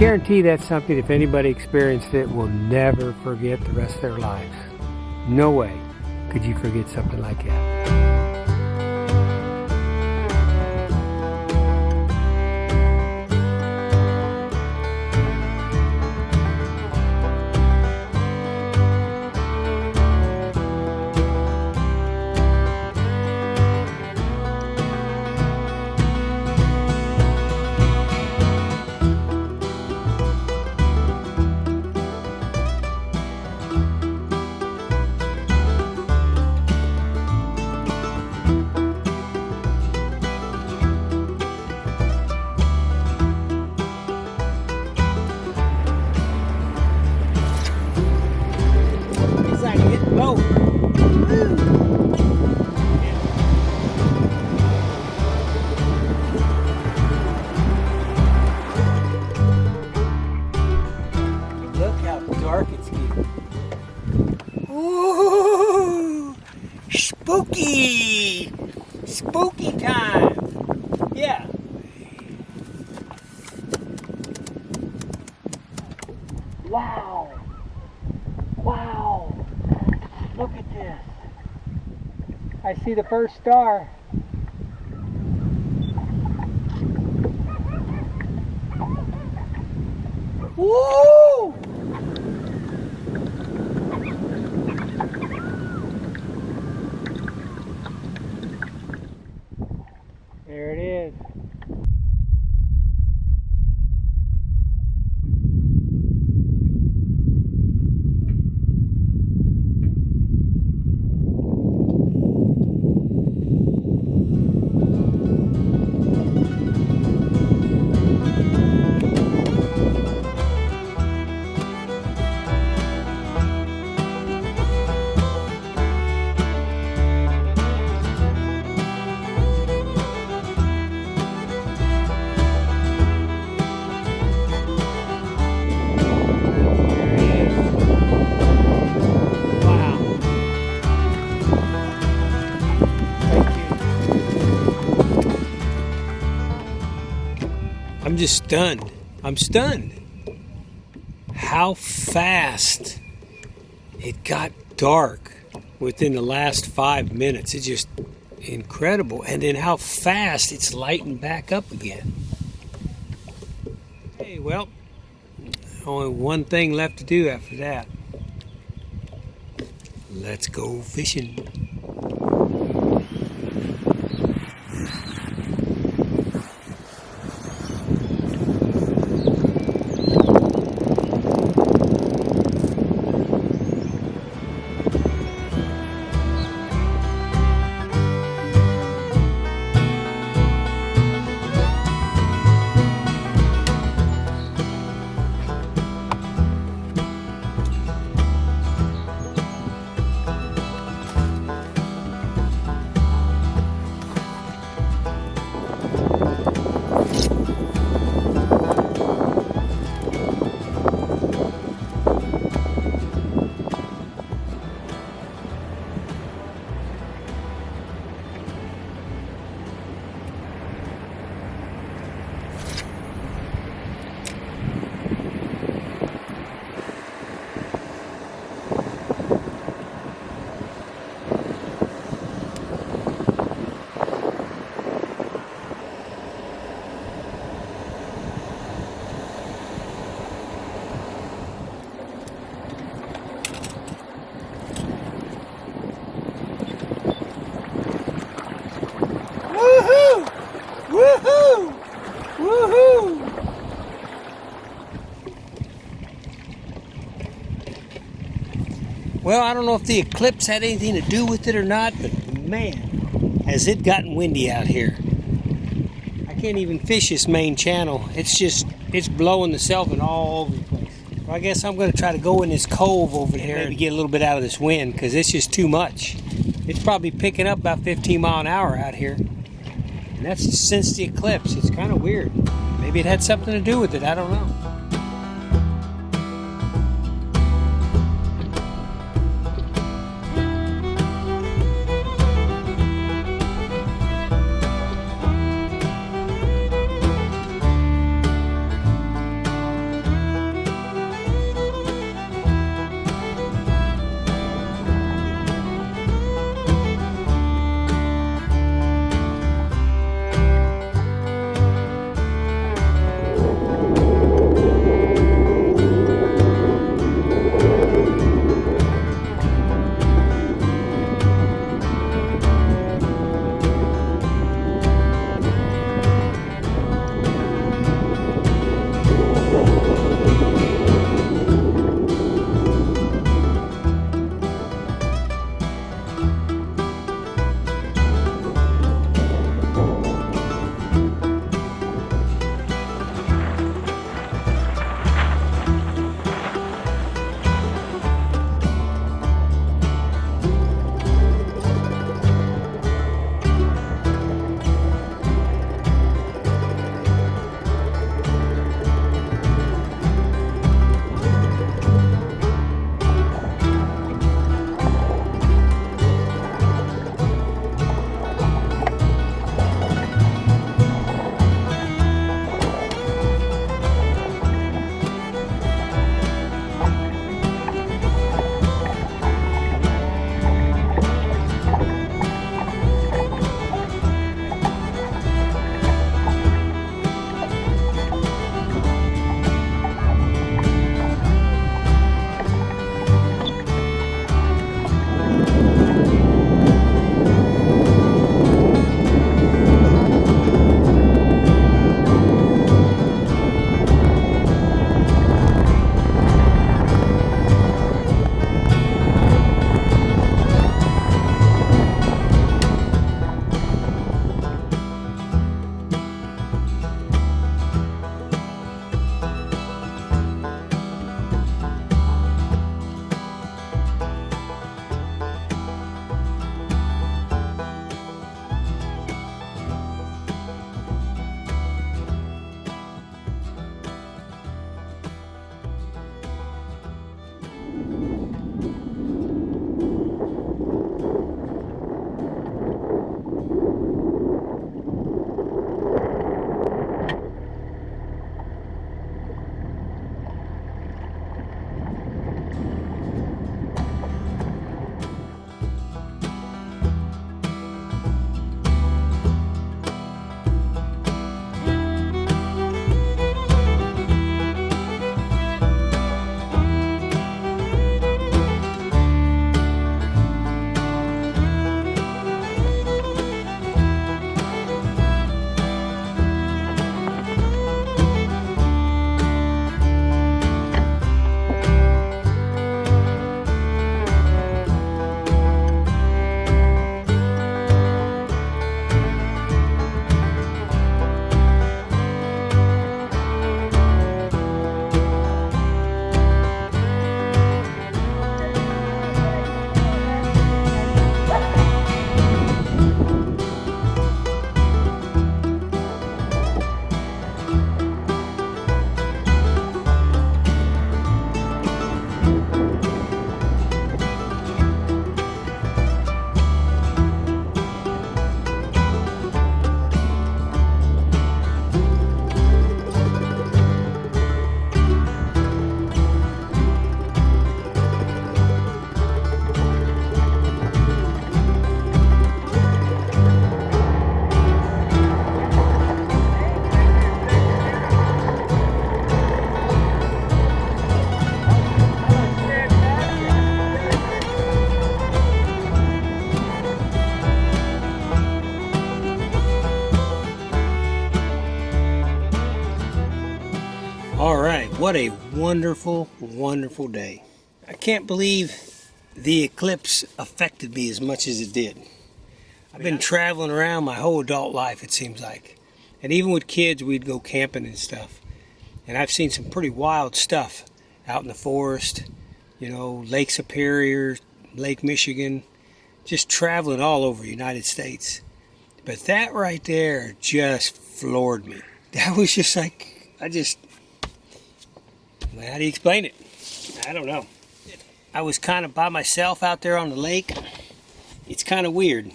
guarantee that's something, if anybody experienced it, will never forget the rest of their lives. No way could you forget something like that. Ooh, spooky! Spooky time! Yeah. Wow! Wow! Look at this! I see the first star. Woo! There it is. I'm just stunned. I'm stunned. How fast it got dark within the last 5 minutes. It's just incredible. And then how fast it's lighting back up again. Hey, well, only one thing left to do after that. Let's go fishing. Woohoo! Woohoo! Woohoo! Well, I don't know if the eclipse had anything to do with it or not, but man, has it gotten windy out here. I can't even fish this main channel. It's blowing the selvin all over the place. Well, I guess I'm going to try to go in this cove over here and get a little bit out of this wind, because it's just too much. It's probably picking up about 15 miles an hour out here. And that's since the eclipse. It's kind of weird. Maybe it had something to do with it. I don't know. What a wonderful, wonderful day. I can't believe the eclipse affected me as much as it did. I've been traveling around my whole adult life, it seems like. And even with kids, we'd go camping and stuff. And I've seen some pretty wild stuff out in the forest, you know, Lake Superior, Lake Michigan, just traveling all over the United States. But that right there just floored me. That was just like, how do you explain it? I don't know. I was kind of by myself out there on the lake. It's kind of weird.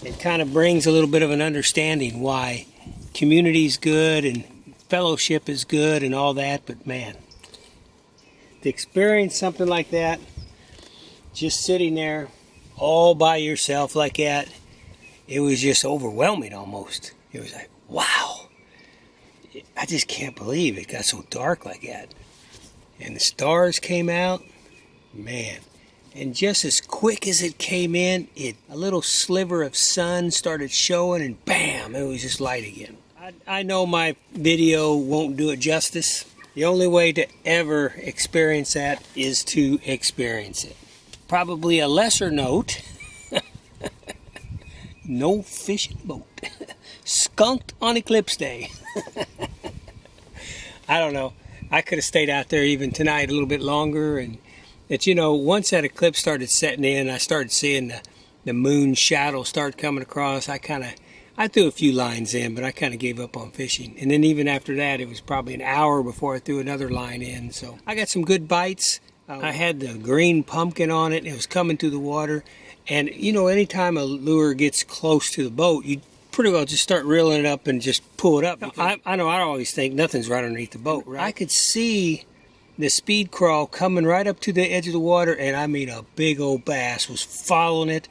It kind of brings a little bit of an understanding why community's good and fellowship is good and all that, but man, to experience something like that, just sitting there all by yourself like that, it was just overwhelming almost. It was like, wow, I just can't believe it got so dark like that. And the stars came out, man. And just as quick as it came in, a little sliver of sun started showing, and bam, it was just light again. I know my video won't do it justice. The only way to ever experience that is to experience it. Probably a lesser note, no fishing boat. Skunked on Eclipse Day. I don't know. I could have stayed out there even tonight a little bit longer, and that, you know, once that eclipse started setting in, I started seeing the moon shadow start coming across. I threw a few lines in, but I kind of gave up on fishing. And then even after that, it was probably an hour before I threw another line in. So I got some good bites. I had the green pumpkin on it, and it was coming through the water. And, you know, anytime a lure gets close to the boat, you pretty well just start reeling it up and just pull it up. I know I always think nothing's right underneath the boat. Right? I could see the speed crawl coming right up to the edge of the water, and I mean a big old bass was following it,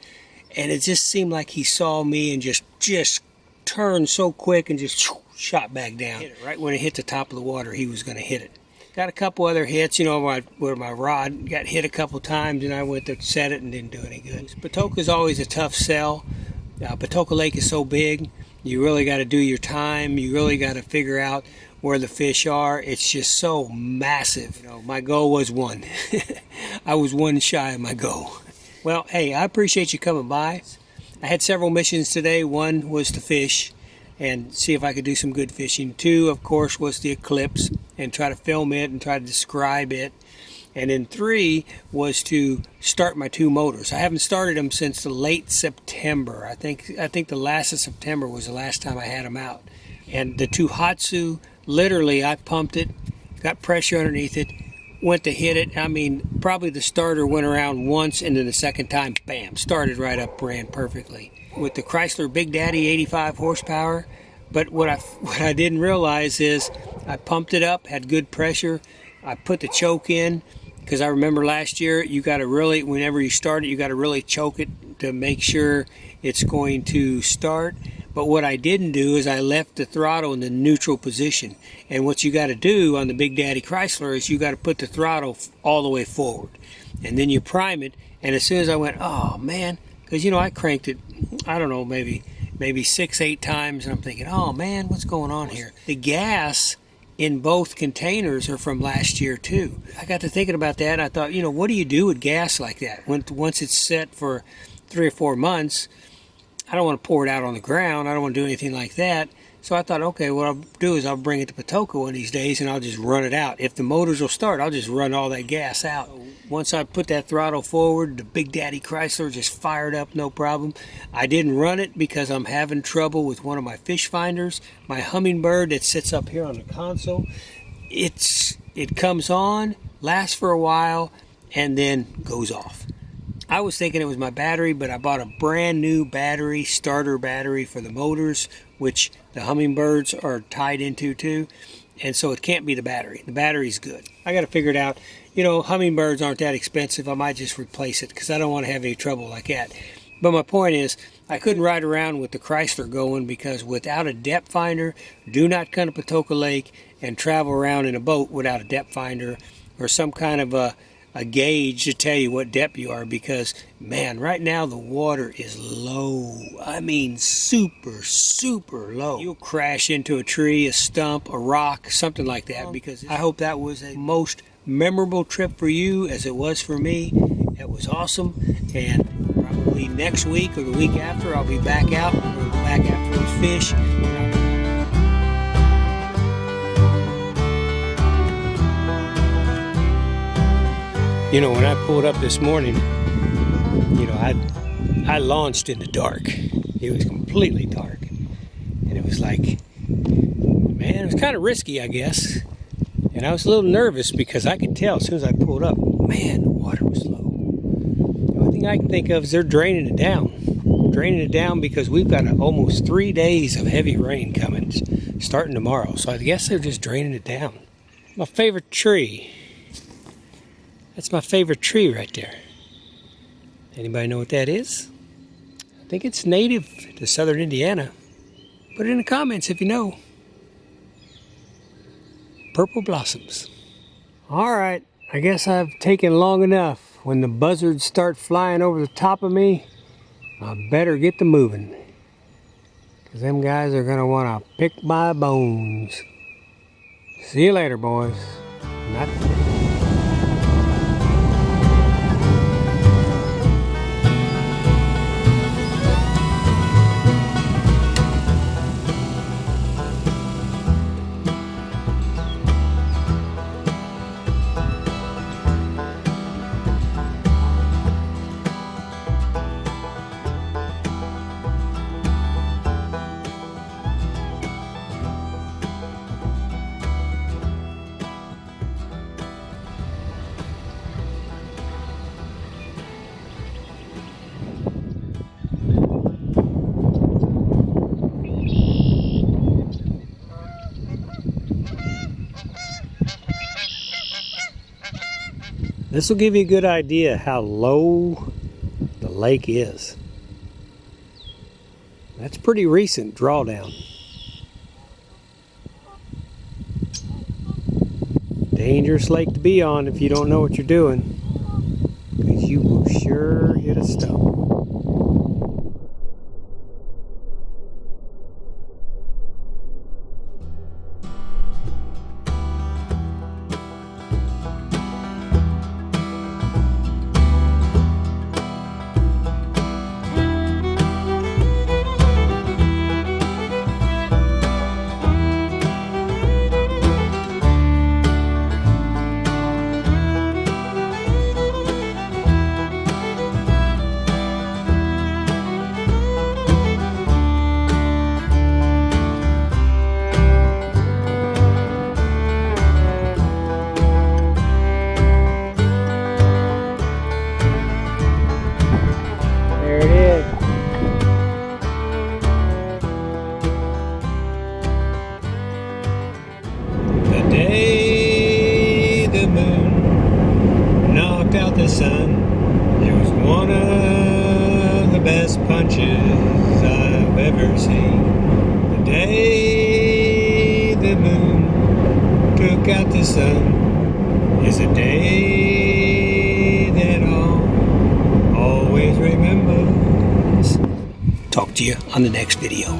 and it just seemed like he saw me and just turned so quick and just shot back down. Right when it hit the top of the water, he was going to hit it. Got a couple other hits, you know, where my rod got hit a couple times, and I went to set it and didn't do any good. Patoka's always a tough sell. Patoka Lake is so big, you really got to do your time. You really got to figure out where the fish are. It's just so massive. You know, my goal was one. I was one shy of my goal. Well, hey, I appreciate you coming by. I had several missions today. One was to fish and see if I could do some good fishing. Two, of course, was the eclipse and try to film it and try to describe it. And then three was to start my two motors. I haven't started them since the late September. I think the last of September was the last time I had them out. And the Tohatsu, literally, I pumped it, got pressure underneath it, went to hit it. I mean, probably the starter went around once, and then the second time, bam, started right up, ran perfectly. With the Chrysler Big Daddy 85 horsepower. But what I didn't realize is I pumped it up, had good pressure. I put the choke in, because I remember last year, you got to really, whenever you start it, you got to really choke it to make sure it's going to start. But what I didn't do is I left the throttle in the neutral position. And what you got to do on the Big Daddy Chrysler is you got to put the throttle all the way forward. And then you prime it. And as soon as I went, oh man, because, you know, I cranked it, I don't know, maybe 6-8 times. And I'm thinking, oh man, what's going on here? The gas in both containers are from last year too. I got to thinking about that. I thought, you know, what do you do with gas like that? Once it's set for 3 or 4 months, I don't want to pour it out on the ground. I don't want to do anything like that. So I thought, okay, what I'll do is I'll bring it to Patoka one of these days and I'll just run it out. If the motors will start, I'll just run all that gas out. Once I put that throttle forward, the Big Daddy Chrysler just fired up, no problem. I didn't run it because I'm having trouble with one of my fish finders. My Humminbird that sits up here on the console. It comes on, lasts for a while, and then goes off. I was thinking it was my battery, but I bought a brand new battery, starter battery for the motors, which the Humminbirds are tied into too. And so it can't be the battery. The battery's good. I got to figure it out. You know, Humminbirds aren't that expensive. I might just replace it because I don't want to have any trouble like that. But my point is, I couldn't ride around with the Chrysler going because without a depth finder, do not come to Patoka Lake and travel around in a boat without a depth finder or some kind of a a gauge to tell you what depth you are, because man, right now the water is low. I mean super low. You'll crash into a tree, a stump, a rock, something like that. Because I hope that was a most memorable trip for you as it was for me. It was awesome, and probably next week or the week after I'll be back out. We'll go back after those fish. You know, when I pulled up this morning, you know, I launched in the dark. It was completely dark. And it was like, man, it was kind of risky, I guess. And I was a little nervous because I could tell as soon as I pulled up, man, the water was low. The only thing I can think of is they're draining it down. Draining it down because we've got almost 3 days of heavy rain coming, starting tomorrow. So I guess they're just draining it down. My favorite tree. That's my favorite tree right there. Anybody know what that is? I think it's native to southern Indiana. Put it in the comments if you know. Purple blossoms. Alright, I guess I've taken long enough. When the buzzards start flying over the top of me, I better get to moving. Because them guys are going to want to pick my bones. See you later, boys. Not This will give you a good idea how low the lake is. That's pretty recent drawdown. Dangerous lake to be on if you don't know what you're doing, because you will sure hit a stump. The sun, it was one of the best punches I've ever seen. The day the moon took out the sun is a day that I'll always remember. Talk to you on the next video.